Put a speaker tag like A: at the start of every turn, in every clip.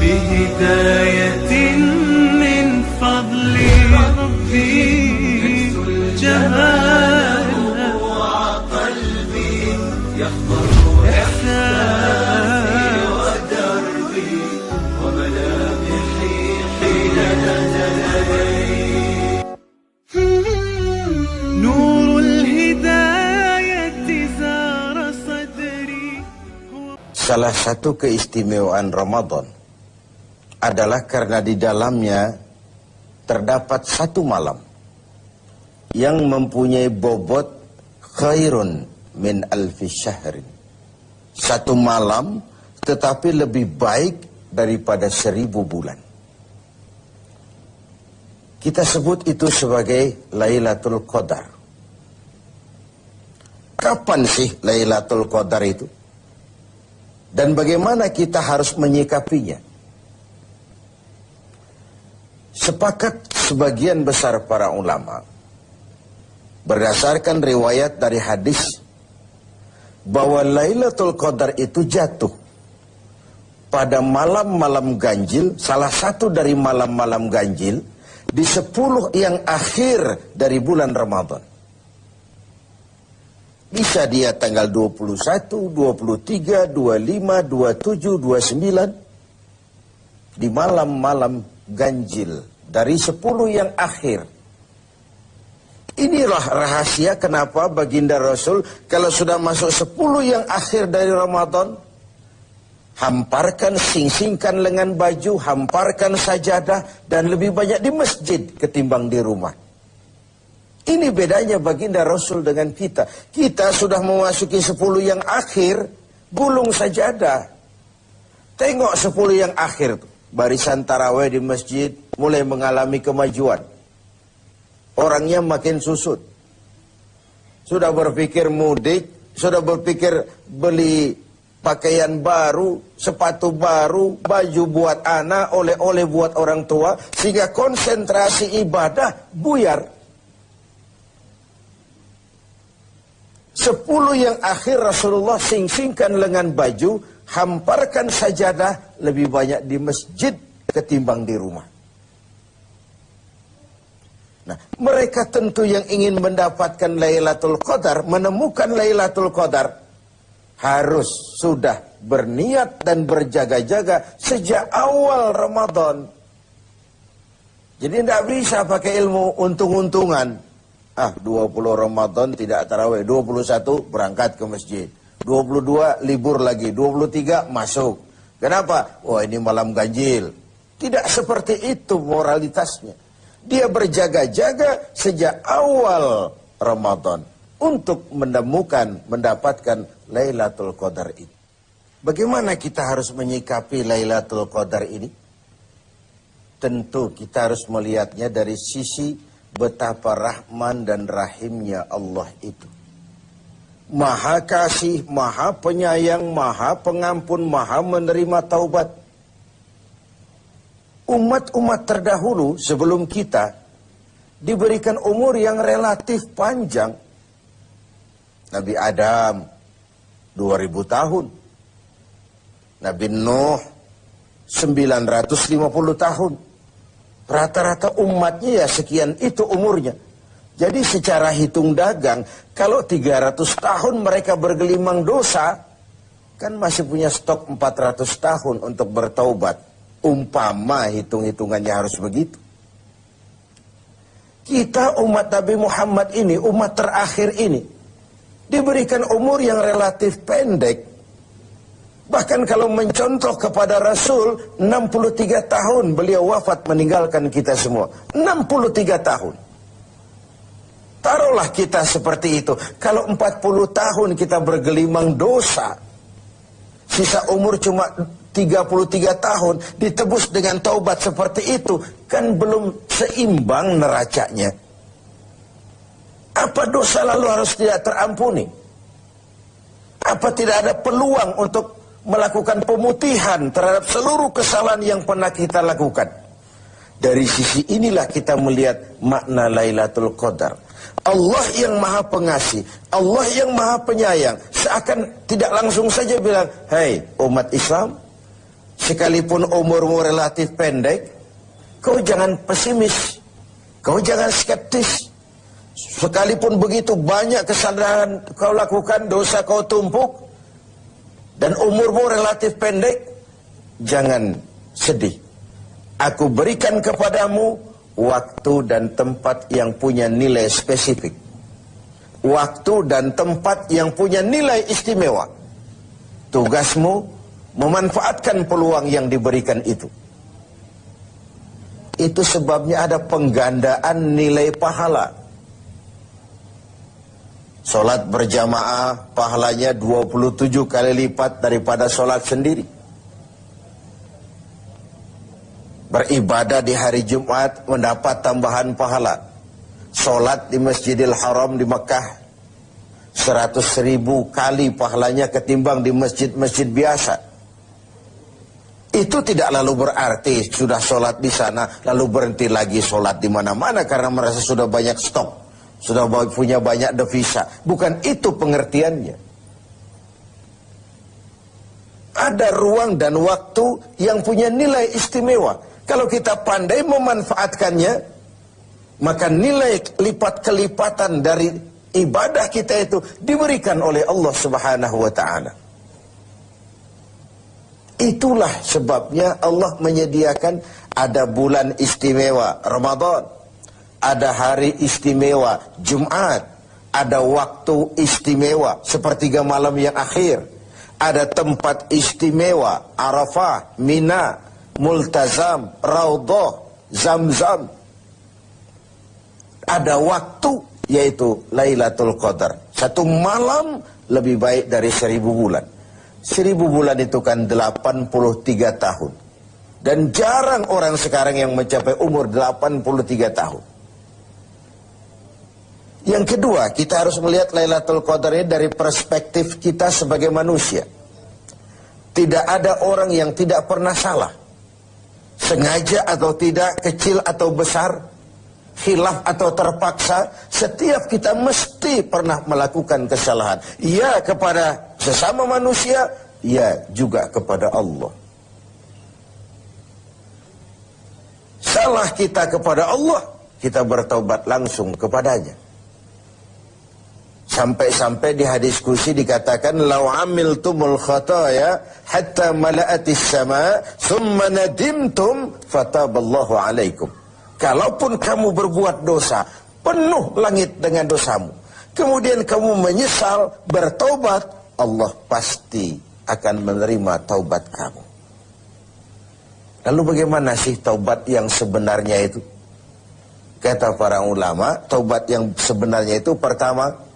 A: بهداية من فضل ربي جمال قلبي يحضر إحساسي ودربي وملامحي حين نزلت نور الهداية زار صدري.
B: Salah satu keistimewaan Ramadan adalah karena di dalamnya terdapat satu malam yang mempunyai bobot khairun min alfi syahrin. Satu malam tetapi lebih baik daripada 1000 bulan. Kita sebut itu sebagai Lailatul Qadar. Kapan sih Lailatul Qadar itu? Dan bagaimana kita harus menyikapinya? Sepakat sebagian besar para ulama berdasarkan riwayat dari hadis bahwa Lailatul Qadar itu jatuh pada malam-malam ganjil, salah satu dari malam-malam ganjil di 10 yang akhir dari bulan Ramadan. Bisa dia tanggal 21, 23, 25, 27, 29 di malam-malam ganjil dari 10 yang akhir. Inilah rahasia kenapa baginda Rasul kalau sudah masuk 10 yang akhir dari Ramadan, hamparkan, sing-singkan lengan baju, hamparkan sajadah, dan lebih banyak di masjid ketimbang di rumah. Ini bedanya baginda Rasul dengan kita. Kita sudah memasuki 10 yang akhir, gulung sajadah. Tengok 10 yang akhir tuh. Barisan tarawih di masjid mulai mengalami kemajuan. Orangnya makin susut. Sudah berpikir mudik, sudah berpikir beli pakaian baru, sepatu baru, baju buat anak, oleh-oleh buat orang tua, sehingga konsentrasi ibadah buyar. 10 yang akhir Rasulullah sing-singkan lengan baju, hamparkan sajadah, lebih banyak di masjid ketimbang di rumah. Nah, mereka tentu yang ingin mendapatkan Lailatul Qadar, menemukan Lailatul Qadar, harus sudah berniat dan berjaga-jaga sejak awal Ramadan. Jadi tidak bisa pakai ilmu untung-untungan. 20 Ramadan tidak tarawih, 21 berangkat ke masjid, 22 libur lagi, 23 masuk. Kenapa? Oh, ini malam ganjil. Tidak seperti itu moralitasnya. Dia berjaga-jaga sejak awal Ramadan untuk mendapatkan Lailatul Qadar ini. Bagaimana kita harus menyikapi Lailatul Qadar ini? Tentu kita harus melihatnya dari sisi betapa rahman dan rahimnya Allah itu. Maha kasih, maha penyayang, maha pengampun, maha menerima taubat. Umat-umat terdahulu sebelum kita diberikan umur yang relatif panjang. Nabi Adam 2000 tahun. Nabi Nuh 950 tahun. Rata-rata umatnya ya sekian itu umurnya. Jadi secara hitung dagang, kalau 300 tahun mereka bergelimang dosa, kan masih punya stok 400 tahun untuk bertaubat. Umpama hitung-hitungannya harus begitu. Kita umat Nabi Muhammad ini, umat terakhir ini, diberikan umur yang relatif pendek. Bahkan kalau mencontoh kepada Rasul, 63 tahun beliau wafat meninggalkan kita semua. 63 tahun. Taruhlah kita seperti itu. Kalau 40 tahun kita bergelimang dosa, sisa umur cuma 33 tahun, ditebus dengan taubat seperti itu, kan belum seimbang neracanya. Apa dosa lalu harus tidak terampuni? Apa tidak ada peluang untuk melakukan pemutihan terhadap seluruh kesalahan yang pernah kita lakukan? Dari sisi inilah kita melihat makna Lailatul Qadar. Allah yang maha pengasih, Allah yang maha penyayang, seakan tidak langsung saja bilang, "Hei umat Islam, sekalipun umurmu relatif pendek, kau jangan pesimis, kau jangan skeptis. Sekalipun begitu banyak kesalahan kau lakukan, dosa kau tumpuk, dan umurmu relatif pendek, jangan sedih. Aku berikan kepadamu waktu dan tempat yang punya nilai spesifik. Waktu dan tempat yang punya nilai istimewa. Tugasmu memanfaatkan peluang yang diberikan itu. Itu sebabnya ada penggandaan nilai pahala. Solat berjamaah pahalanya 27 kali lipat daripada solat sendiri. Beribadah di hari Jumat mendapat tambahan pahala. Solat di Masjidil Haram di Mekah 100.000 kali pahalanya ketimbang di masjid-masjid biasa. Itu tidak lalu berarti sudah solat di sana lalu berhenti lagi solat di mana-mana karena merasa sudah banyak stok. Sudah punya banyak devisa. Bukan itu pengertiannya. Ada ruang dan waktu yang punya nilai istimewa. Kalau kita pandai memanfaatkannya, maka nilai lipat-kelipatan dari ibadah kita itu diberikan oleh Allah Subhanahu wa ta'ala. Itulah sebabnya Allah menyediakan ada bulan istimewa Ramadan. Ada hari istimewa Jumat, ada waktu istimewa sepertiga malam yang akhir, ada tempat istimewa Arafah, Mina, Multazam, Raudhah, Zamzam. Ada waktu yaitu Lailatul Qadar. Satu malam lebih baik dari 1000 bulan. 1000 bulan itu kan 83 tahun. Dan jarang orang sekarang yang mencapai umur 83 tahun. Yang kedua, kita harus melihat Lailatul Qadar ini dari perspektif kita sebagai manusia. Tidak ada orang yang tidak pernah salah. Sengaja atau tidak, kecil atau besar, khilaf atau terpaksa, setiap kita mesti pernah melakukan kesalahan. Ya kepada sesama manusia, ya juga kepada Allah. Salah kita kepada Allah, kita bertaubat langsung kepadanya. Sampai-sampai di hadis kursi dikatakan lau amiltumul khataya hatta mala'atis sama summa nadimtum fataballahu alaikum. Kalaupun kamu berbuat dosa penuh langit dengan dosamu, kemudian kamu menyesal bertaubat, Allah pasti akan menerima taubat kamu. Lalu bagaimana sih taubat yang sebenarnya itu? Kata para ulama, taubat yang sebenarnya itu pertama,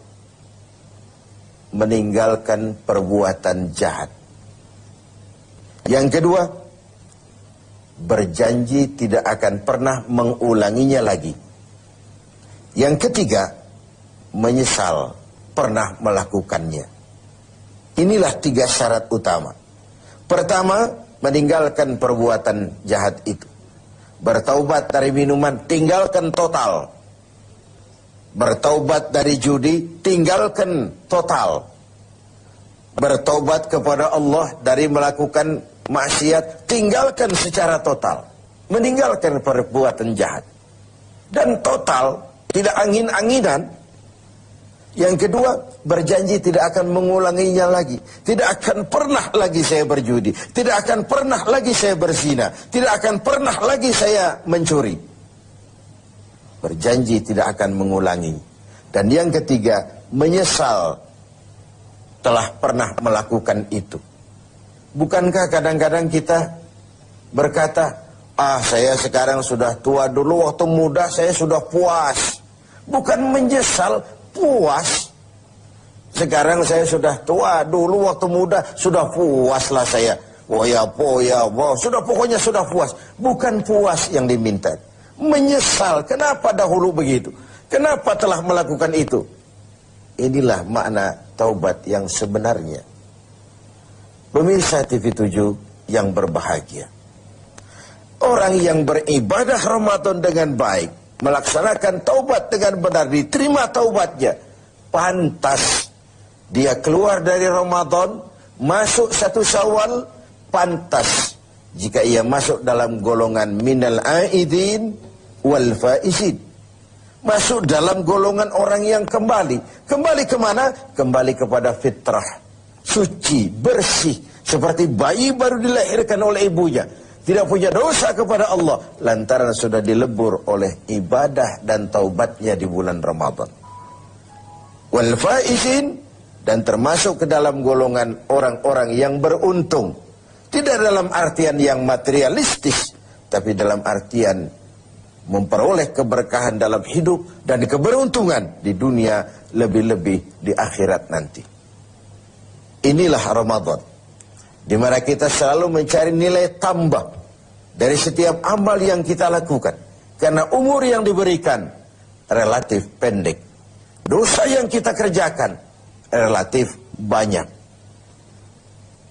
B: meninggalkan perbuatan jahat. Yang kedua, berjanji tidak akan pernah mengulanginya lagi. Yang ketiga, menyesal pernah melakukannya. Inilah 3 syarat utama. Pertama, meninggalkan perbuatan jahat itu. Bertaubat dari minuman, tinggalkan total. Bertaubat dari judi, tinggalkan total. Bertaubat kepada Allah dari melakukan maksiat, tinggalkan secara total. Meninggalkan perbuatan jahat. Dan total, tidak angin-anginan. Yang kedua, berjanji tidak akan mengulanginya lagi. Tidak akan pernah lagi saya berjudi. Tidak akan pernah lagi saya berzina. Tidak akan pernah lagi saya mencuri. Berjanji tidak akan mengulangi. Dan yang ketiga, menyesal telah pernah melakukan itu. Bukankah kadang-kadang kita berkata, saya sekarang sudah tua, dulu waktu muda saya sudah puas. Bukan menyesal, puas. Sekarang saya sudah tua, dulu waktu muda sudah puaslah saya. Sudah pokoknya sudah puas. Bukan puas yang diminta. Menyesal, kenapa dahulu begitu? Kenapa telah melakukan itu? Inilah makna taubat yang sebenarnya. Pemirsa TV7 yang berbahagia. Orang yang beribadah Ramadan dengan baik, melaksanakan taubat dengan benar, diterima taubatnya, pantas dia keluar dari Ramadan, masuk 1 Syawal, pantas jika ia masuk dalam golongan minal aidin wal faizin. Masuk dalam golongan orang yang kembali. Kembali kemana? Kembali kepada fitrah. Suci, bersih. Seperti bayi baru dilahirkan oleh ibunya. Tidak punya dosa kepada Allah. Lantaran sudah dilebur oleh ibadah dan taubatnya di bulan Ramadan. Wal faizin. Dan termasuk ke dalam golongan orang-orang yang beruntung. Tidak dalam artian yang materialistis. Tapi dalam artian memperoleh keberkahan dalam hidup dan keberuntungan di dunia, lebih-lebih di akhirat nanti. Inilah Ramadan, di mana kita selalu mencari nilai tambah dari setiap amal yang kita lakukan, karena umur yang diberikan relatif pendek, dosa yang kita kerjakan relatif banyak.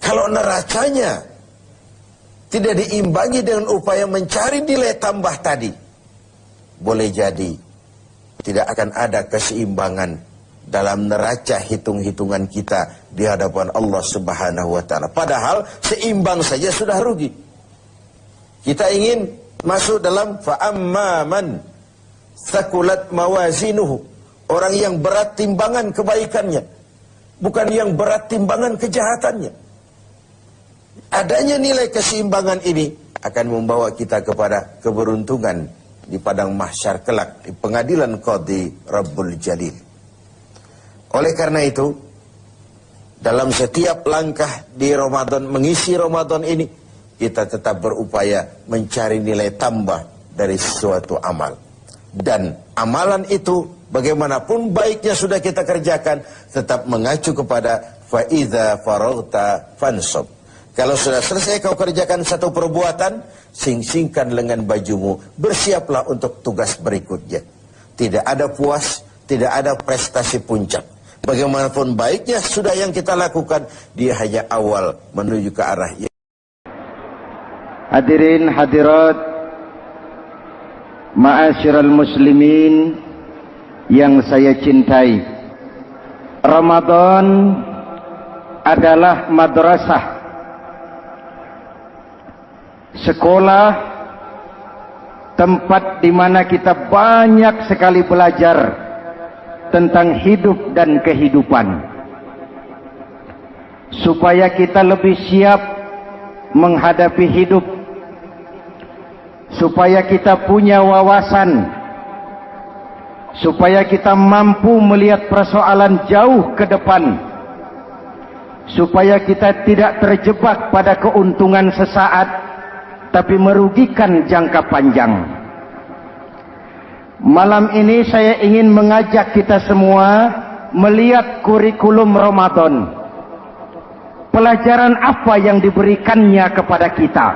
B: Kalau neracanya tidak diimbangi dengan upaya mencari nilai tambah tadi, boleh jadi tidak akan ada keseimbangan dalam neraca hitung-hitungan kita di hadapan Allah Subhanahu wa taala. Padahal seimbang saja sudah rugi. Kita ingin masuk dalam fa'amman thaqulat mawazinuhu, orang yang berat timbangan kebaikannya, bukan yang berat timbangan kejahatannya. Adanya nilai keseimbangan ini akan membawa kita kepada keberuntungan di padang mahsyar kelak, di pengadilan Qadhi Rabbul Jalil. Oleh karena itu, dalam setiap langkah di Ramadan, mengisi Ramadan ini, kita tetap berupaya mencari nilai tambah dari suatu amal. Dan amalan itu, bagaimanapun baiknya sudah kita kerjakan, tetap mengacu kepada fa'idha faraghta fansab. Kalau sudah selesai kau kerjakan satu perbuatan, sing-singkan lengan bajumu, bersiaplah untuk tugas berikutnya. Tidak ada puas, tidak ada prestasi puncak. Bagaimanapun baiknya sudah yang kita lakukan, dia hanya awal menuju ke arah yang...
C: Hadirin hadirat, ma'asyiral muslimin yang saya cintai, Ramadan adalah madrasah, sekolah, tempat di mana kita banyak sekali belajar tentang hidup dan kehidupan, supaya kita lebih siap menghadapi hidup, supaya kita punya wawasan, supaya kita mampu melihat persoalan jauh ke depan, supaya kita tidak terjebak pada keuntungan sesaat tapi merugikan jangka panjang. Malam ini saya ingin mengajak kita semua melihat kurikulum Ramadan. Pelajaran apa yang diberikannya kepada kita?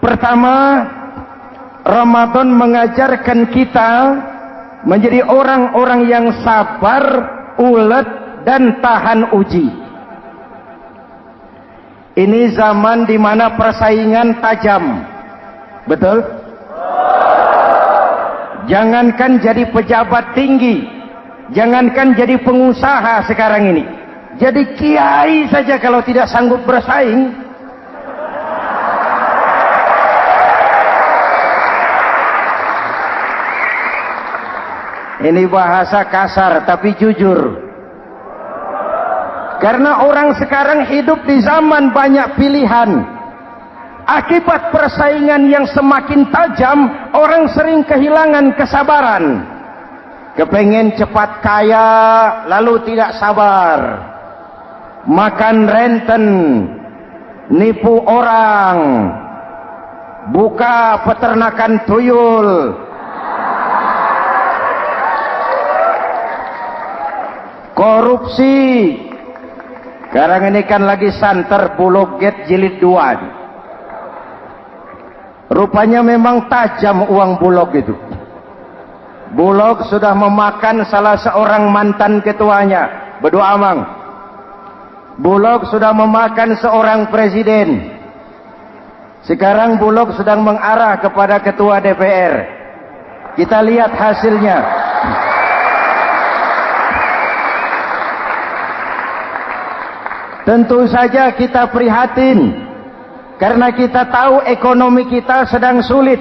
C: Pertama, Ramadan mengajarkan kita menjadi orang-orang yang sabar, ulet, dan tahan uji. Ini zaman di mana persaingan tajam. Betul? Jangankan jadi pejabat tinggi, jangankan jadi pengusaha sekarang ini, jadi kiai saja kalau tidak sanggup bersaing, ini bahasa kasar tapi jujur. Karena orang sekarang hidup di zaman banyak pilihan. Akibat persaingan yang semakin tajam, orang sering kehilangan kesabaran. Kepengen cepat kaya, lalu tidak sabar. Makan renten, nipu orang, buka peternakan tuyul, korupsi. Sekarang ini kan lagi santer Bulog Gate jilid 2. Rupanya memang tajam uang Bulog itu. Bulog sudah memakan salah seorang mantan ketuanya. Berdoa Amang. Bulog sudah memakan seorang presiden. Sekarang Bulog sedang mengarah kepada ketua DPR. Kita lihat hasilnya. Tentu saja kita prihatin Karena kita tahu ekonomi kita sedang sulit,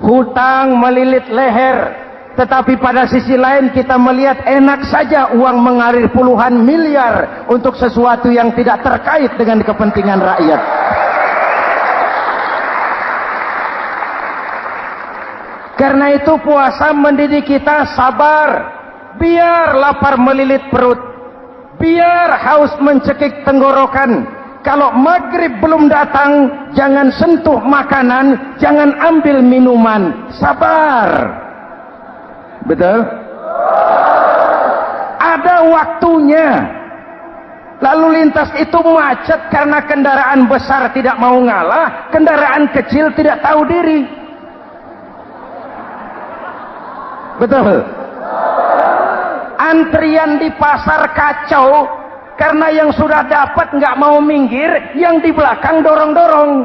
C: hutang melilit leher, tetapi pada sisi lain kita melihat enak saja uang mengalir puluhan miliar untuk sesuatu yang tidak terkait dengan kepentingan rakyat. Karena itu puasa mendidik kita sabar, biar lapar melilit perut, biar haus mencekik tenggorokan. Kalau maghrib belum datang, jangan sentuh makanan, jangan ambil minuman, sabar. Betul? Ada waktunya. Lalu lintas itu macet karena kendaraan besar tidak mau ngalah, kendaraan kecil tidak tahu diri. Betul? Antrian di pasar kacau karena yang sudah dapat nggak mau minggir, yang di belakang dorong-dorong.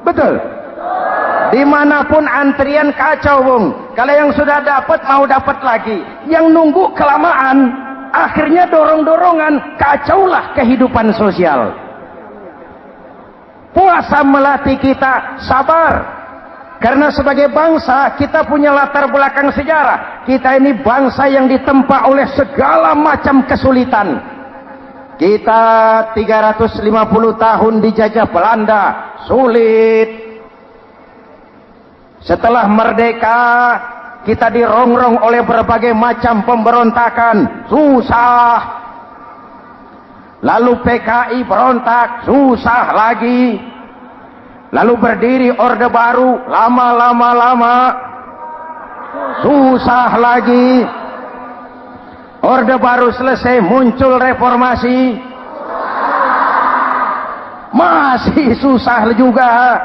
C: Betul? Dimanapun antrian kacau, Bung. Kalau yang sudah dapat mau dapat lagi, yang nunggu kelamaan, akhirnya dorong-dorongan, kacaulah kehidupan sosial. Puasa melatih kita sabar. Karena sebagai bangsa kita punya latar belakang sejarah. Kita ini bangsa yang ditempa oleh segala macam kesulitan. Kita 350 tahun dijajah Belanda, sulit. Setelah merdeka, kita dirongrong oleh berbagai macam pemberontakan, susah. Lalu PKI berontak, susah lagi. Lalu berdiri Orde Baru, lama-lama susah lagi. Orde Baru selesai, muncul reformasi, masih susah juga.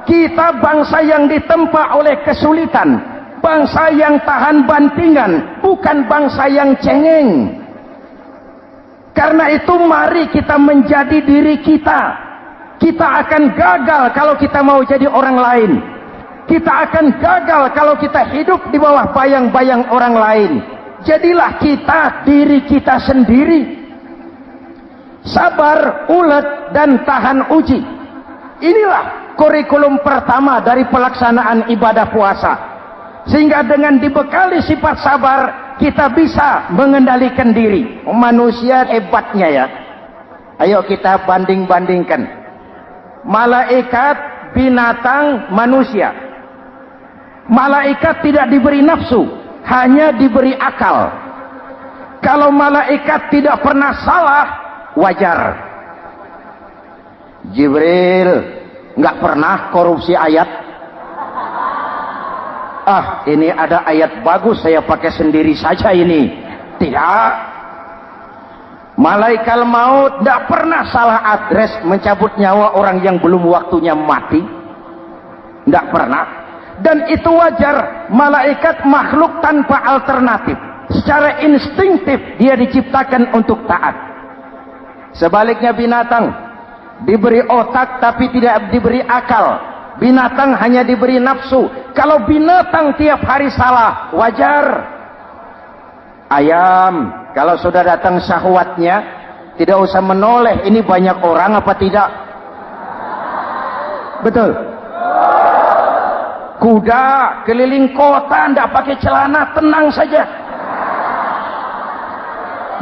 C: Kita bangsa yang ditempa oleh kesulitan, bangsa yang tahan bantingan, bukan bangsa yang cengeng. Karena itu mari kita menjadi diri kita. Kita akan gagal kalau kita mau jadi orang lain. Kita akan gagal kalau kita hidup di bawah bayang-bayang orang lain. Jadilah kita diri kita sendiri. Sabar, ulet, dan tahan uji. Inilah kurikulum pertama dari pelaksanaan ibadah puasa. Sehingga dengan dibekali sifat sabar, kita bisa mengendalikan diri. Manusia hebatnya ya. Ayo kita banding-bandingkan. Malaikat, binatang, manusia. Malaikat tidak diberi nafsu, hanya diberi akal. Kalau malaikat tidak pernah salah, wajar. Jibril nggak pernah korupsi ayat. Ah, ini ada ayat bagus, saya pakai sendiri saja ini. Tidak. Malaikat maut tidak pernah salah adres mencabut nyawa orang yang belum waktunya mati. Tidak pernah. Dan itu wajar. Malaikat makhluk tanpa alternatif. Secara instinktif dia diciptakan untuk taat. Sebaliknya binatang diberi otak tapi tidak diberi akal. Binatang hanya diberi nafsu. Kalau binatang tiap hari salah, wajar. Ayam kalau sudah datang syahwatnya, tidak usah menoleh ini banyak orang apa tidak. Betul. Kuda keliling kota tidak pakai celana, tenang saja.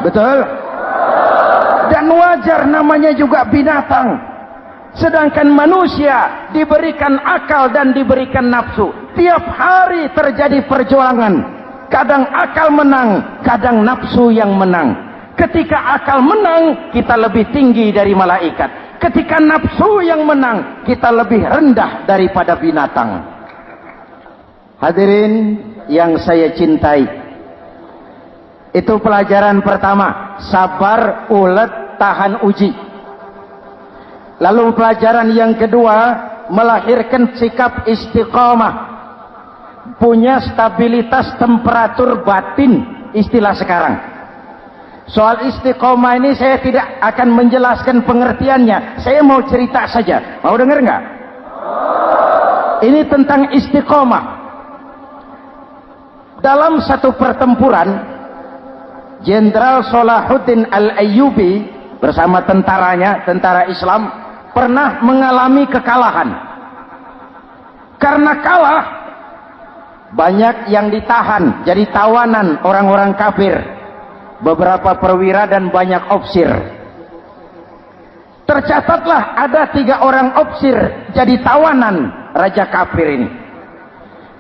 C: Betul. Dan wajar, namanya juga binatang. Sedangkan manusia diberikan akal dan diberikan nafsu. Tiap hari terjadi perjuangan. Kadang akal menang, kadang nafsu yang menang. Ketika akal menang, kita lebih tinggi dari malaikat. Ketika nafsu yang menang, kita lebih rendah daripada binatang. Hadirin yang saya cintai, itu pelajaran pertama, sabar, ulet, tahan uji. Lalu pelajaran yang kedua, melahirkan sikap istiqamah. Punya stabilitas temperatur batin, istilah sekarang. Soal istiqomah ini saya tidak akan menjelaskan pengertiannya, saya mau cerita saja. Mau dengar nggak? Ini tentang istiqomah. Dalam satu pertempuran, Jenderal Salahuddin Al-Ayyubi bersama tentaranya, tentara Islam, pernah mengalami kekalahan. Karena kalah, banyak yang ditahan jadi tawanan orang-orang kafir, beberapa perwira dan banyak ofsir. Tercatatlah ada 3 orang ofsir jadi tawanan raja kafir ini.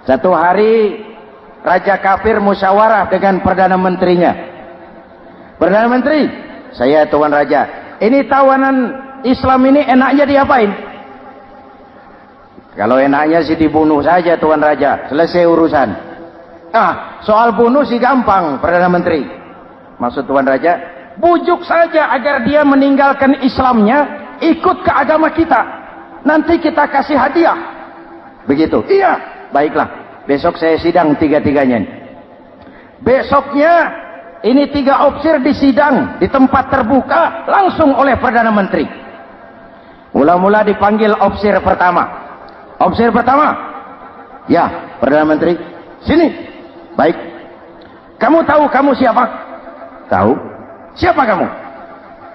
C: Satu hari raja kafir musyawarah dengan perdana menterinya. Perdana menteri, saya tuan raja, ini tawanan Islam ini enaknya diapain? Kalau enaknya sih dibunuh saja tuan raja, selesai urusan. Soal bunuh sih gampang perdana menteri. Maksud tuan raja, bujuk saja agar dia meninggalkan Islamnya, ikut ke agama kita. Nanti kita kasih hadiah. Begitu. Iya, baiklah. Besok saya sidang 3-3-nya. Besoknya ini 3 ofsir disidang di tempat terbuka langsung oleh perdana menteri. Mula-mula dipanggil ofsir pertama. Ofsir pertama, ya perdana menteri, sini. Baik. Kamu tahu kamu siapa? Tahu. Siapa kamu?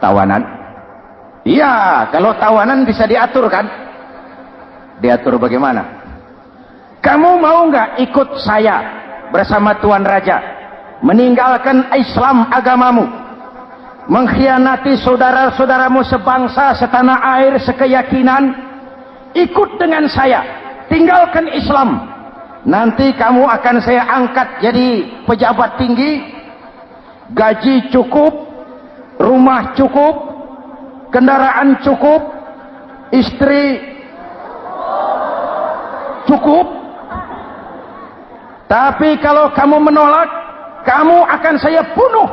C: Tawanan. Iya, kalau tawanan bisa diatur kan? Diatur bagaimana? Kamu mau nggak ikut saya bersama Tuan Raja meninggalkan Islam agamamu, mengkhianati saudara-saudaramu sebangsa, setanah air, sekeyakinan? Ikut dengan saya, tinggalkan Islam. Nanti kamu akan saya angkat jadi pejabat tinggi, gaji cukup, rumah cukup, kendaraan cukup, istri cukup. Tapi kalau kamu menolak, kamu akan saya bunuh.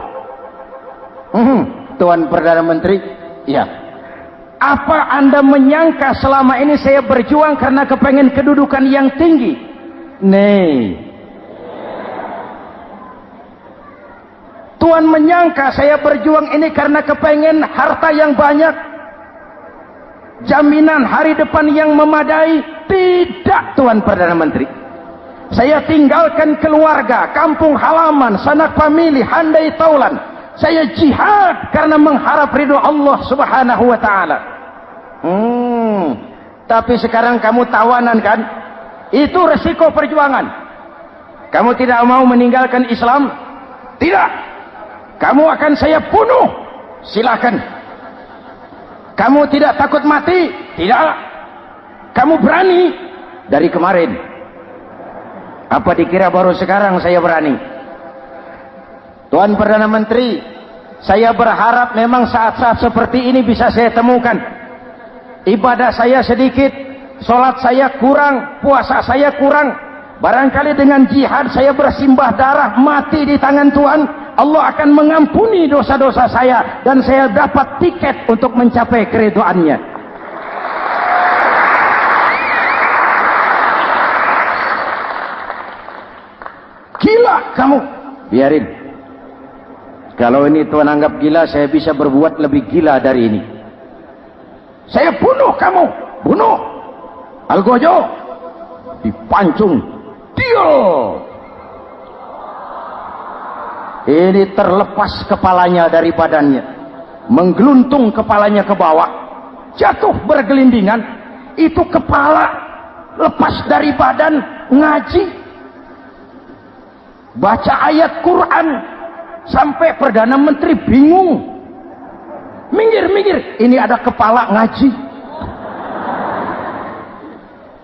C: Tuan Perdana Menteri, ya. Apa Anda menyangka selama ini saya berjuang karena kepengen kedudukan yang tinggi? Nih. Tuan menyangka saya berjuang ini karena kepengen harta yang banyak, jaminan hari depan yang memadai? Tidak, Tuan Perdana Menteri. Saya tinggalkan keluarga, kampung halaman, sanak famili, handai taulan. Saya jihad karena mengharap ridho Allah Subhanahu wa ta'ala. Tapi sekarang kamu tawanan kan? Itu resiko perjuangan. Kamu tidak mau meninggalkan Islam? Tidak. Kamu akan saya bunuh. Silakan. Kamu tidak takut mati? Tidak. Kamu berani? Dari kemarin. Apa dikira baru sekarang saya berani? Tuan Perdana Menteri, saya berharap memang saat-saat seperti ini bisa saya temukan. Ibadah saya sedikit, sholat saya kurang, puasa saya kurang. Barangkali dengan jihad saya bersimbah darah, mati di tangan Tuhan, Allah akan mengampuni dosa-dosa saya dan saya dapat tiket untuk mencapai keridhaannya. Gila kamu. Biarin. Kalau ini Tuan anggap gila, saya bisa berbuat lebih gila dari ini. Saya bunuh kamu. Bunuh. Algojo. Dipancung. Deal. Ini terlepas kepalanya dari badannya. Menggeluntung kepalanya ke bawah. Jatuh bergelindingan. Itu kepala lepas dari badan. Ngaji. Baca ayat Quran. Sampai Perdana Menteri bingung. Minggir. Ini ada kepala ngaji.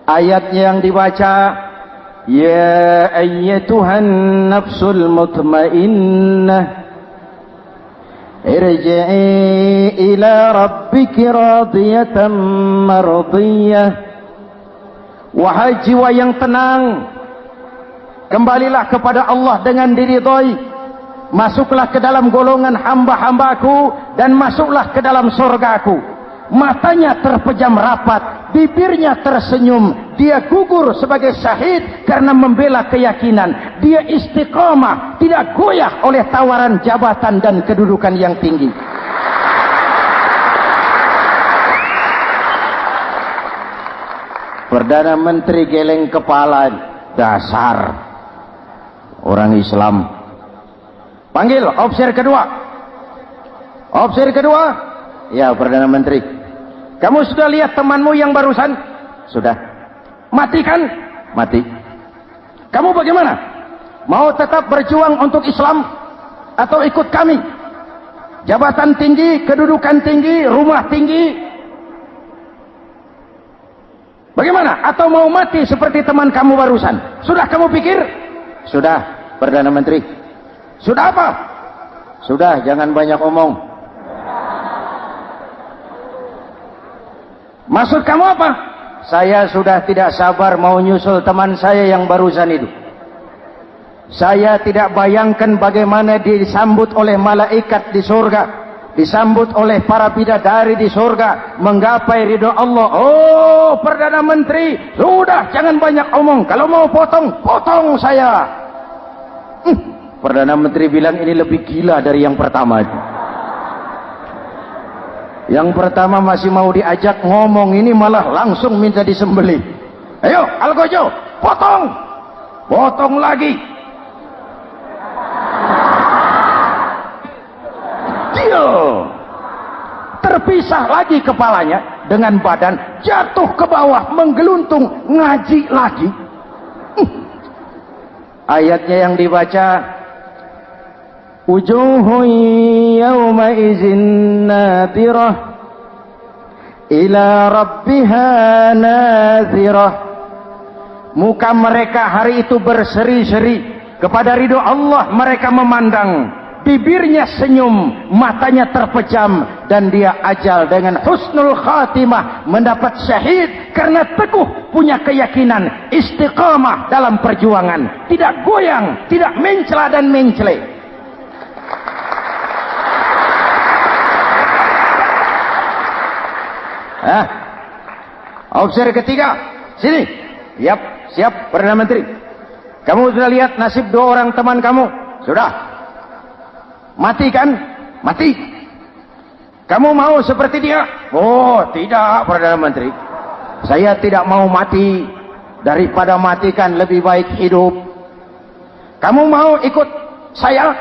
C: Ayatnya yang dibaca, ya ayyatuhan nafsul mutmainnah, irji'i ila rabbiki radiyatan mardiyah. Wahai jiwa yang tenang, kembalilah kepada Allah dengan diridhoi. Masuklah ke dalam golongan hamba-hambaku dan masuklah ke dalam surgaku. Matanya terpejam rapat, bibirnya tersenyum. Dia gugur sebagai syahid karena membela keyakinan. Dia istiqamah, tidak goyah oleh tawaran jabatan dan kedudukan yang tinggi. Perdana Menteri geleng kepala. Dasar orang Islam. Panggil officer kedua. Officer kedua, Ya, Perdana Menteri. Kamu sudah lihat temanmu yang barusan? Sudah. Mati kan? Mati. Kamu bagaimana? Mau tetap berjuang untuk Islam atau ikut kami? Jabatan tinggi, kedudukan tinggi, rumah tinggi. Bagaimana? Atau mau mati seperti teman kamu barusan? Sudah kamu pikir? Sudah, Perdana Menteri. Sudah apa? Sudah, jangan banyak omong. Maksud kamu apa? Saya sudah tidak sabar mau nyusul teman saya yang barusan itu. Saya tidak bayangkan bagaimana disambut oleh malaikat di surga, disambut oleh para bidadari di surga, menggapai ridho Allah. Oh, Perdana Menteri, sudah jangan banyak omong. Kalau mau potong, potong saya. Perdana Menteri bilang ini lebih gila dari yang pertama itu. Yang pertama masih mau diajak ngomong, ini malah langsung minta disembelih. Ayo, Algojo, potong. Potong lagi. Dia terpisah lagi kepalanya dengan badan, jatuh ke bawah, menggeluntung, ngaji lagi. Ayatnya yang dibaca, wujuhun yawma izin nadirah ila rabbiha nazirah. Muka mereka hari itu berseri-seri kepada ridho Allah. Mereka memandang, bibirnya senyum, matanya terpejam, dan dia ajal dengan husnul khatimah, mendapat syahid karena teguh punya keyakinan, istiqamah dalam perjuangan, tidak goyang, tidak mencela dan mencele. Opsi ketiga, sini. Yap, siap Perdana Menteri. Kamu sudah lihat nasib dua orang teman kamu? Sudah. Mati kan? Mati. Kamu mau seperti dia? Oh, tidak Perdana Menteri. Saya tidak mau mati. Daripada matikan lebih baik hidup. Kamu mau ikut saya?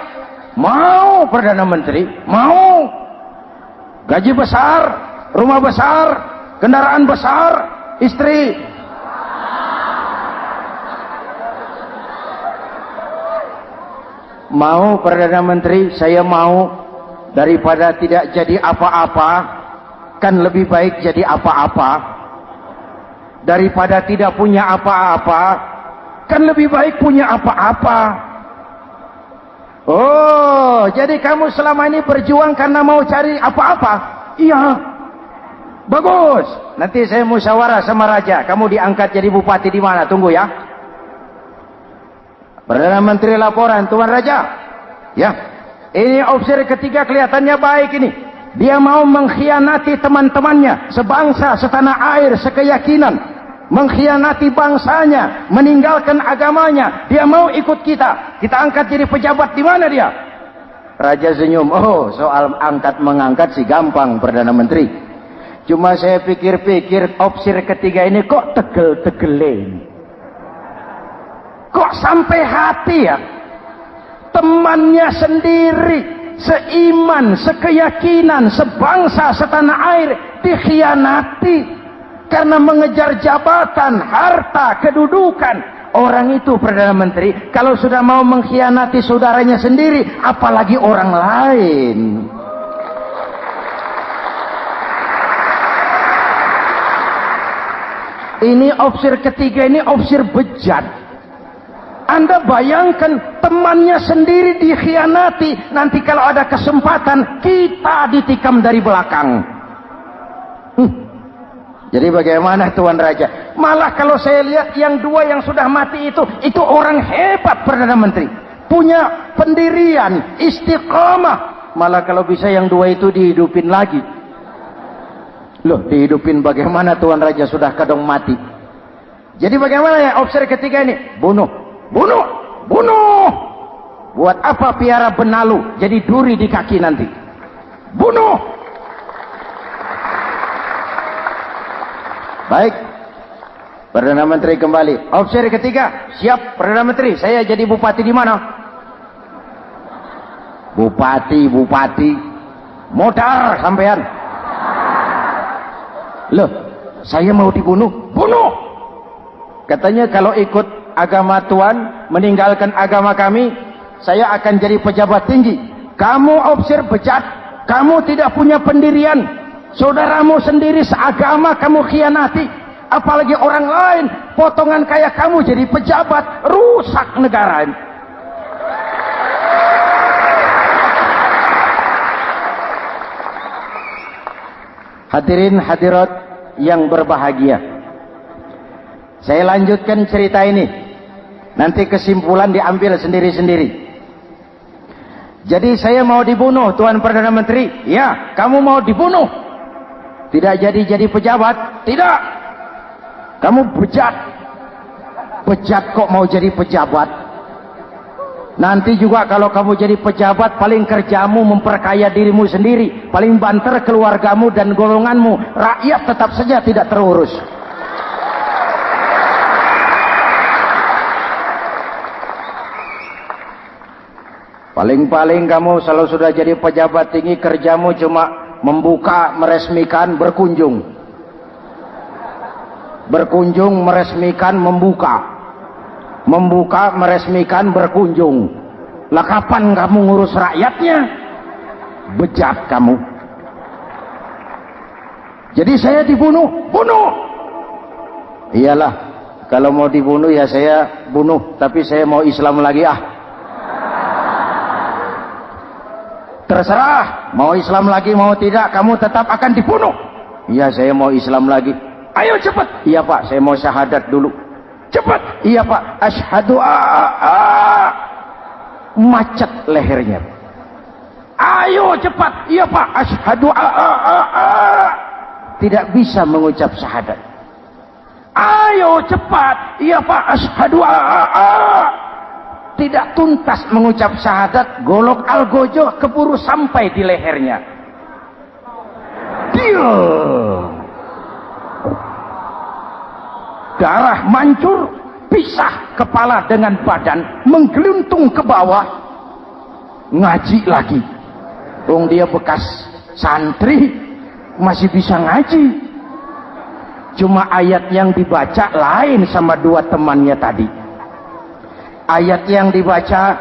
C: Mau Perdana Menteri. Mau. Gaji besar, rumah besar, kendaraan besar, istri. Mau Perdana Menteri, saya mau. Daripada tidak jadi apa-apa, kan lebih baik jadi apa-apa. Daripada tidak punya apa-apa, kan lebih baik punya apa-apa. Oh, jadi kamu selama ini berjuang karena mau cari apa-apa? Iya. Bagus. Nanti saya musyawarah sama raja. Kamu diangkat jadi bupati di mana? Tunggu ya. Perdana Menteri laporan, Tuan Raja. Ya. Ini opsi ketiga kelihatannya baik ini. Dia mau mengkhianati teman-temannya, sebangsa, setanah air, sekeyakinan. Mengkhianati bangsanya, meninggalkan agamanya. Dia mau ikut kita. Kita angkat jadi pejabat di mana dia? Raja senyum. Oh, soal angkat mengangkat sih gampang Perdana Menteri. Cuma saya pikir-pikir opsi ketiga ini kok tegel-tegelin. Kok sampai hati ya? Temannya sendiri, seiman, sekeyakinan, sebangsa, setanah air dikhianati karena mengejar jabatan, harta, kedudukan. Orang itu Perdana Menteri kalau sudah mau mengkhianati saudaranya sendiri, apalagi orang lain. Ini opsi ketiga, ini opsi bejat. Anda bayangkan temannya sendiri dikhianati, nanti kalau ada kesempatan kita ditikam dari belakang. Jadi bagaimana Tuan Raja? Malah kalau saya lihat yang dua yang sudah mati itu orang hebat Perdana Menteri. Punya pendirian, istiqamah. Malah kalau bisa yang dua itu dihidupin lagi. Loh, dihidupin bagaimana Tuan Raja, sudah kadang mati. Jadi bagaimana ya opsi ketiga ini? Bunuh. Bunuh, bunuh. Buat apa piara benalu jadi duri di kaki nanti? Bunuh. Baik, Perdana Menteri kembali. Opsi ketiga, siap Perdana Menteri. Saya jadi bupati di mana? Bupati, modar sampean. Loh, saya mau dibunuh. Bunuh. Katanya kalau ikut agama Tuhan, meninggalkan agama kami, saya akan jadi pejabat tinggi. Kamu opsir bejat, kamu tidak punya pendirian. Saudaramu sendiri seagama kamu khianati, apalagi orang lain, potongan kayak kamu jadi pejabat, rusak negara ini. Hadirin hadirat yang berbahagia, saya lanjutkan cerita ini, nanti kesimpulan diambil sendiri-sendiri. Jadi saya mau dibunuh Tuan Perdana Menteri. Ya, kamu mau dibunuh. Tidak jadi pejabat. Tidak. Kamu bejat. Bejat kok mau jadi pejabat. Nanti juga kalau kamu jadi pejabat, paling kerjamu memperkaya dirimu sendiri, paling banter keluargamu dan golonganmu. Rakyat tetap saja tidak terurus. Paling-paling kamu kalau sudah jadi pejabat tinggi, kerjamu cuma membuka, meresmikan, berkunjung. Berkunjung, meresmikan, membuka. Membuka, meresmikan, berkunjung. Lah kapan kamu ngurus rakyatnya? Bejat kamu. Jadi saya dibunuh, bunuh. Iyalah, kalau mau dibunuh ya saya bunuh, tapi saya mau Islam lagi Terserah, mau Islam lagi mau tidak, kamu tetap akan dibunuh. Iya, saya mau Islam lagi. Ayo cepat. Iya Pak, saya mau syahadat dulu. Cepat. Iya Pak, asyhadu macet lehernya. Ayo cepat. Iya Pak, asyhadu tidak bisa mengucap syahadat. Ayo cepat. Iya Pak, asyhadu tidak tuntas mengucap syahadat, golok algojo keburu sampai di lehernya. Darah mancur, pisah kepala dengan badan, menggeluntung ke bawah. Ngaji lagi. Dia bekas santri, masih bisa ngaji. Cuma ayat yang dibaca lain sama dua temannya tadi. Ayat yang dibaca,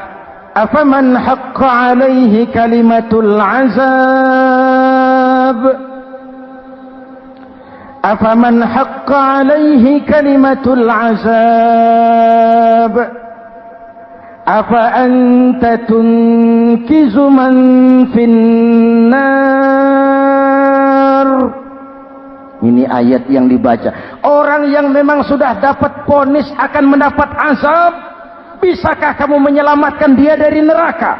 C: afaman haqqa alaihi kalimatul azab, afaman haqqa alaihi kalimatul azab, afa anta tunkizu man finnar. Ini ayat yang dibaca. Orang yang memang sudah dapat vonis akan mendapat azab, bisakah kamu menyelamatkan dia dari neraka?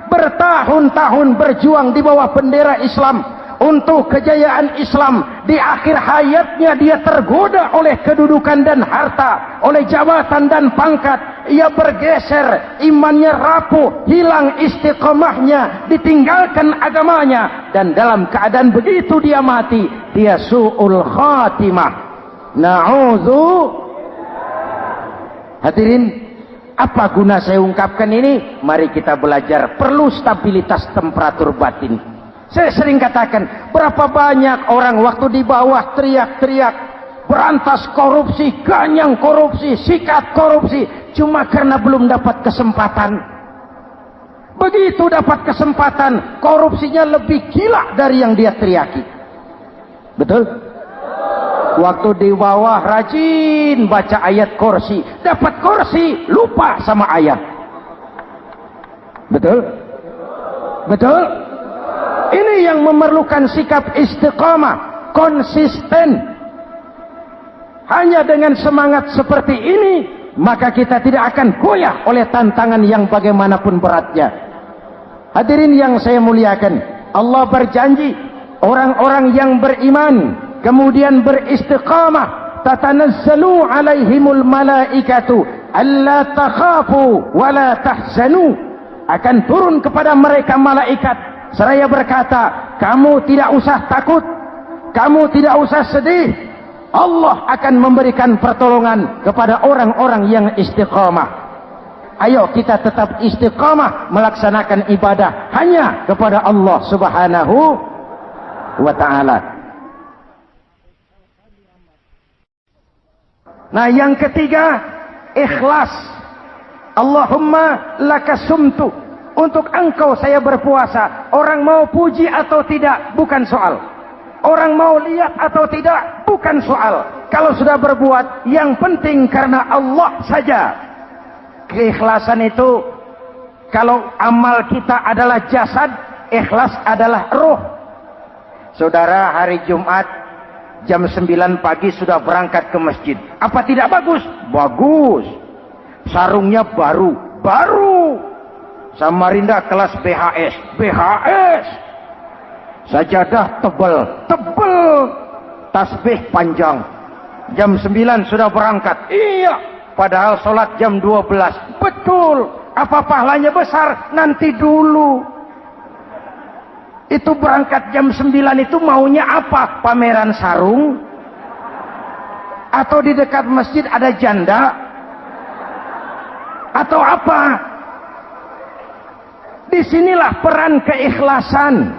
C: Bertahun-tahun berjuang di bawah bendera Islam untuk kejayaan Islam. Di akhir hayatnya dia tergoda oleh kedudukan dan harta, oleh jabatan dan pangkat. Ia bergeser, imannya rapuh, hilang istiqomahnya, ditinggalkan agamanya, dan dalam keadaan begitu dia mati. Dia su'ul khatimah. Na'udzu. Hadirin, apa guna saya ungkapkan ini? Mari kita belajar. Perlu stabilitas temperatur batin. Saya sering katakan, berapa banyak orang waktu di bawah teriak-teriak, berantas korupsi, ganyang korupsi, sikat korupsi, cuma karena belum dapat kesempatan. Begitu dapat kesempatan, korupsinya lebih gila dari yang dia teriaki. Betul? Waktu di bawah rajin baca ayat kursi, dapat kursi, lupa sama ayat. Betul? Betul? Ini yang memerlukan sikap istiqamah, konsisten. Hanya dengan semangat seperti ini, maka kita tidak akan goyah oleh tantangan yang bagaimanapun beratnya. Hadirin yang saya muliakan, Allah berjanji, orang-orang yang beriman kemudian beristiqamah, tatanazzalu alaihimul malaikatu alla takhafu wa la tahzanu, akan turun kepada mereka malaikat seraya berkata, kamu tidak usah takut, kamu tidak usah sedih. Allah akan memberikan pertolongan kepada orang-orang yang istiqamah. Ayo kita tetap istiqamah melaksanakan ibadah hanya kepada Allah Subhanahu wa ta'ala. Nah, yang ketiga, ikhlas. Allahumma lakasumtu, untuk engkau saya berpuasa. Orang mau puji atau tidak bukan soal, orang mau lihat atau tidak bukan soal. Kalau sudah berbuat, yang penting karena Allah saja. Keikhlasan itu, kalau amal kita adalah jasad, ikhlas adalah roh. Saudara, hari Jumat jam 9 pagi sudah berangkat ke masjid. Apa tidak bagus? Bagus. Sarungnya baru. Samarinda kelas BHS. Sajadah tebal. Tasbih panjang. Jam 9 sudah berangkat. Iya. Padahal sholat jam 12. Betul. Apa pahalanya besar? Nanti dulu. Itu berangkat jam 9 itu maunya apa? Pameran sarung? Atau di dekat masjid ada janda? Atau apa? Disinilah peran keikhlasan.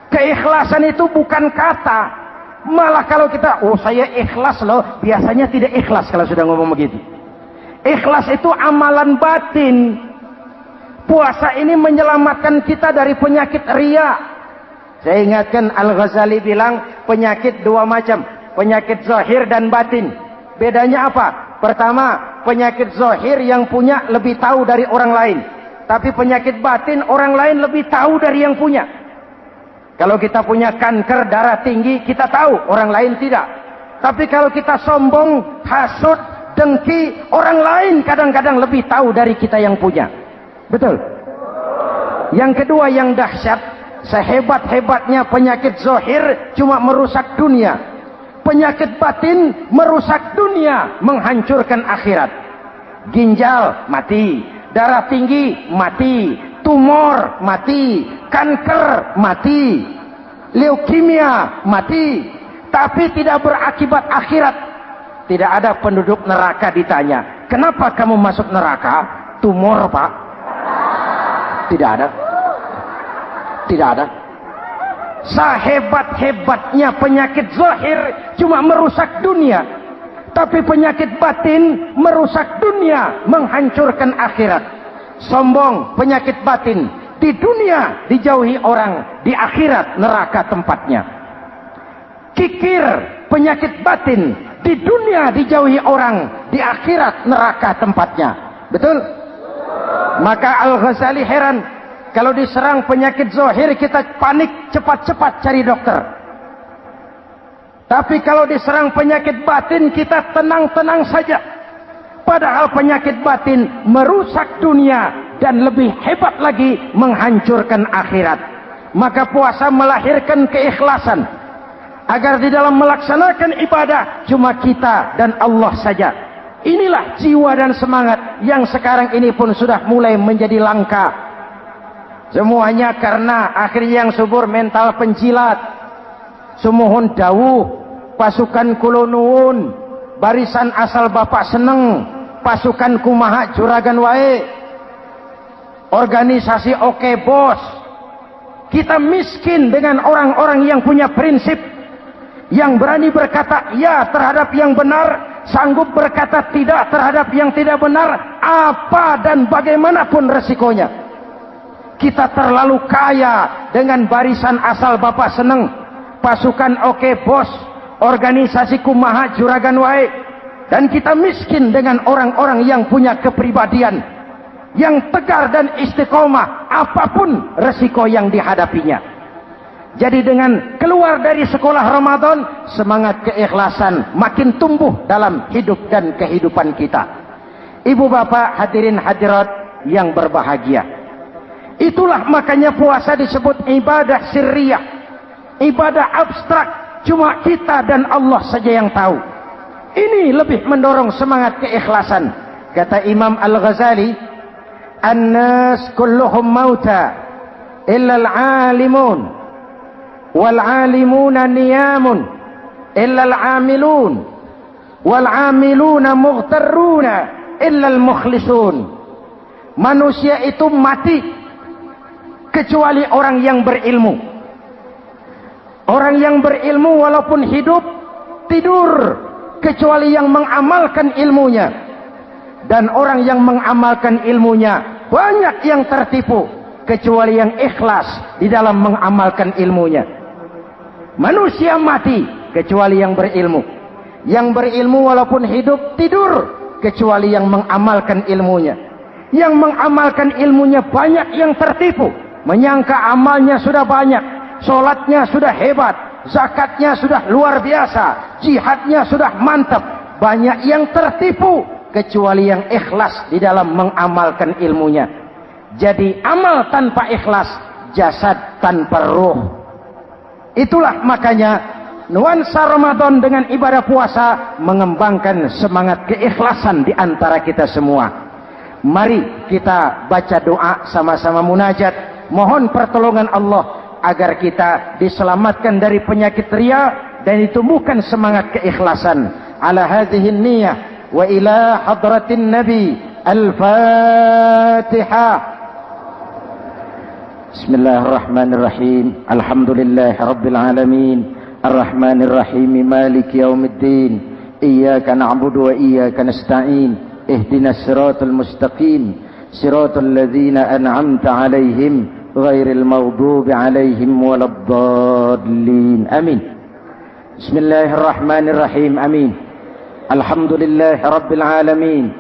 C: Keikhlasan itu bukan kata. Malah kalau kita, oh saya ikhlas loh, biasanya tidak ikhlas kalau sudah ngomong begitu. Ikhlas itu amalan batin. Puasa ini menyelamatkan kita dari penyakit riya. Saya ingatkan Al-Ghazali bilang penyakit dua macam, penyakit zahir dan batin. Bedanya apa? Pertama, penyakit zahir yang punya lebih tahu dari orang lain. Tapi penyakit batin orang lain lebih tahu dari yang punya. Kalau kita punya kanker darah tinggi, kita tahu, orang lain tidak. Tapi kalau kita sombong, hasut, dengki, orang lain kadang-kadang lebih tahu dari kita yang punya. Betul? Yang kedua yang dahsyat, sehebat-hebatnya penyakit zahir cuma merusak dunia. Penyakit batin merusak dunia, menghancurkan akhirat. Ginjal mati, darah tinggi mati, tumor mati, kanker mati, leukemia mati, tapi tidak berakibat akhirat. Tidak ada penduduk neraka ditanya, kenapa kamu masuk neraka? Tumor, Pak. Tidak ada. Tidak ada. Sehebat-hebatnya penyakit zahir cuma merusak dunia, tapi penyakit batin merusak dunia, menghancurkan akhirat. Sombong, penyakit batin. Di dunia dijauhi orang, di akhirat neraka tempatnya. Kikir, penyakit batin. Di dunia dijauhi orang, di akhirat neraka tempatnya. Betul? Maka Al-Ghazali heran, kalau diserang penyakit zahir kita panik, cepat-cepat cari dokter. Tapi kalau diserang penyakit batin kita tenang-tenang saja. Padahal penyakit batin merusak dunia dan lebih hebat lagi menghancurkan akhirat. Maka puasa melahirkan keikhlasan, agar di dalam melaksanakan ibadah cuma kita dan Allah saja. Inilah jiwa dan semangat yang sekarang ini pun sudah mulai menjadi langka. Semuanya karena akhirnya yang subur mental penjilat. Sumuhun dawuh, pasukan kulonuun, barisan asal bapak seneng, pasukan kumaha juragan wae, organisasi oke bos. Kita miskin dengan orang-orang yang punya prinsip, yang berani berkata ya terhadap yang benar, sanggup berkata tidak terhadap yang tidak benar, apa dan bagaimanapun resikonya. Kita terlalu kaya dengan barisan asal bapak seneng, pasukan oke bos, organisasi kumaha juragan wae, dan kita miskin dengan orang-orang yang punya kepribadian, yang tegar dan istiqomah apapun resiko yang dihadapinya. Jadi dengan keluar dari sekolah Ramadan, semangat keikhlasan makin tumbuh dalam hidup dan kehidupan kita. Ibu bapak hadirin hadirat yang berbahagia, itulah makanya puasa disebut ibadah sirriyah, ibadah abstrak, cuma kita dan Allah saja yang tahu. Ini lebih mendorong semangat keikhlasan. Kata Imam Al-Ghazali, an-nas kulluhum mauta illa al-alimun, wal-alimuna niyamun illa al-amilun, wal-amiluna mughtarruna illa al-mukhlisun. Manusia itu mati kecuali orang yang berilmu. Orang yang berilmu walaupun hidup tidur, kecuali yang mengamalkan ilmunya. Dan orang yang mengamalkan ilmunya banyak yang tertipu kecuali yang ikhlas di dalam mengamalkan ilmunya. Manusia mati kecuali yang berilmu. Yang berilmu walaupun hidup tidur kecuali yang mengamalkan ilmunya. Yang mengamalkan ilmunya banyak yang tertipu, menyangka amalnya sudah banyak, sholatnya sudah hebat, zakatnya sudah luar biasa, jihadnya sudah mantap. Banyak yang tertipu kecuali yang ikhlas di dalam mengamalkan ilmunya. Jadi amal tanpa ikhlas, jasad tanpa ruh. Itulah makanya nuansa Ramadan dengan ibadah puasa mengembangkan semangat keikhlasan di antara kita semua. Mari kita baca doa sama-sama munajat, mohon pertolongan Allah agar kita diselamatkan dari penyakit ria dan ditumbuhkan semangat keikhlasan. Ala hadhihi niyyah wa ila hadratin nabi. Al-Fatihah. Bismillahirrahmanirrahim. Alhamdulillahi rabbil alamin. Ar-Rahmanir Rahim. Maliki yaumiddin. Iyyaka na'budu wa iyyaka nasta'in. Ihdinas siratal mustaqim. Siratal ladzina an'amta 'alaihim ghairil maghdubi 'alaihim waladdallin. Amin. Bismillahirrahmanirrahim. Amin. Alhamdulillahi rabbil alamin.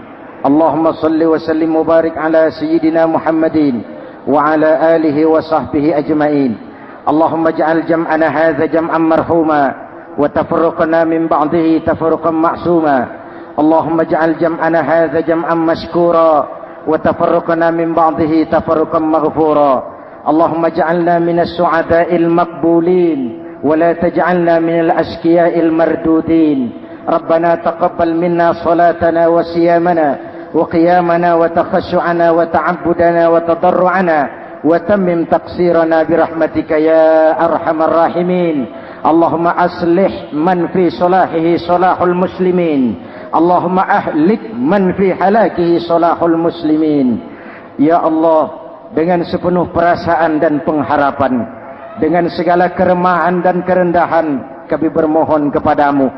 C: Allahumma salli wa sallim mubarak ala sayyidina Muhammadin wa ala alihi wa sahbihi ajma'in. Allahumma ja'al jam'ana hadha jam'an marhuma wa tafarruqana min ba'dihi tafarruqan ma'suma. Allahumma ja'al jam'ana hadha jam'an mashkura wa tafarruqana min ba'dihi tafarruqan maghfura. Allahumma ja'alna minas su'ada'il maqbulin wa la taj'alna minal ashqiya'il mardudin. Rabbana taqabbal minna salatana wa siyamana wa qiyamana wa takhashu'ana wa ta'abbudana wa tadarru'ana wa tammim taqsirana birahmatika ya arhamar rahimin. Allahumma aslih man fi salahihi salahul muslimin. Allahumma ahlik man fi halakihi salahul muslimin. Ya Allah, dengan sepenuh perasaan dan pengharapan, dengan segala keremahan dan kerendahan, kami bermohon kepadamu,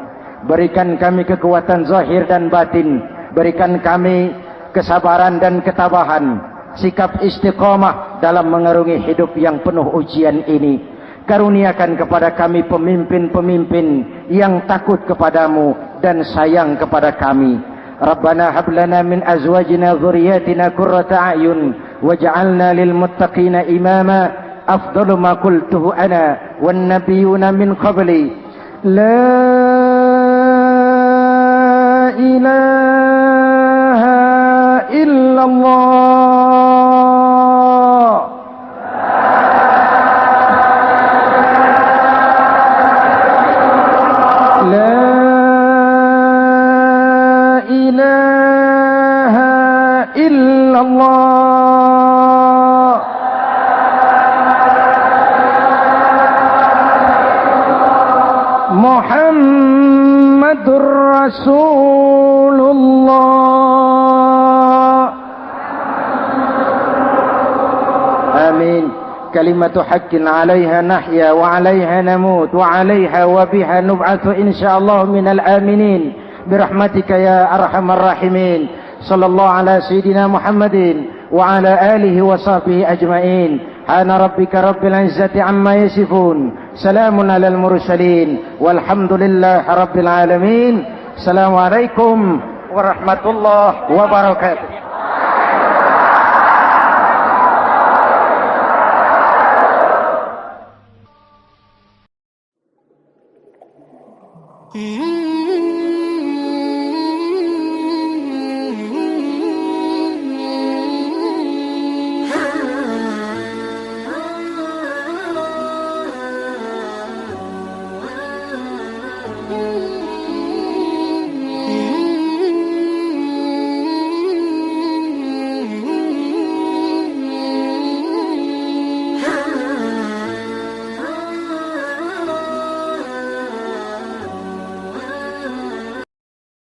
C: berikan kami kekuatan zahir dan batin, berikan kami kesabaran dan ketabahan, sikap istiqamah dalam mengarungi hidup yang penuh ujian ini. Karuniakan kepada kami pemimpin-pemimpin yang takut kepadamu dan sayang kepada kami. Rabbana hab lana min azwajina dzurriyyatina qurrata a'yun waj'alna lil muttaqina imama. Afdalu ma qultuhu ana wan nabiyyuna min qabli. La ilaha illallah. Muhammadur Rasulullah. Amin. Kalimatu haqqin 'alaiha nahya wa 'alaiha namut wa 'alaiha wa biha nub'atsu insyaallah minal aminin birahmatika ya arhamar rahimin. Sallallahu ala sayyidina Muhammadin wa ala alihi wa sahbihi ajma'in. Ana rabbika rabbil izzati amma yasifun. Salamun alal mursalin walhamdulillahi rabbil alamin. Assalamualaikum warahmatullahi wabarakatuh.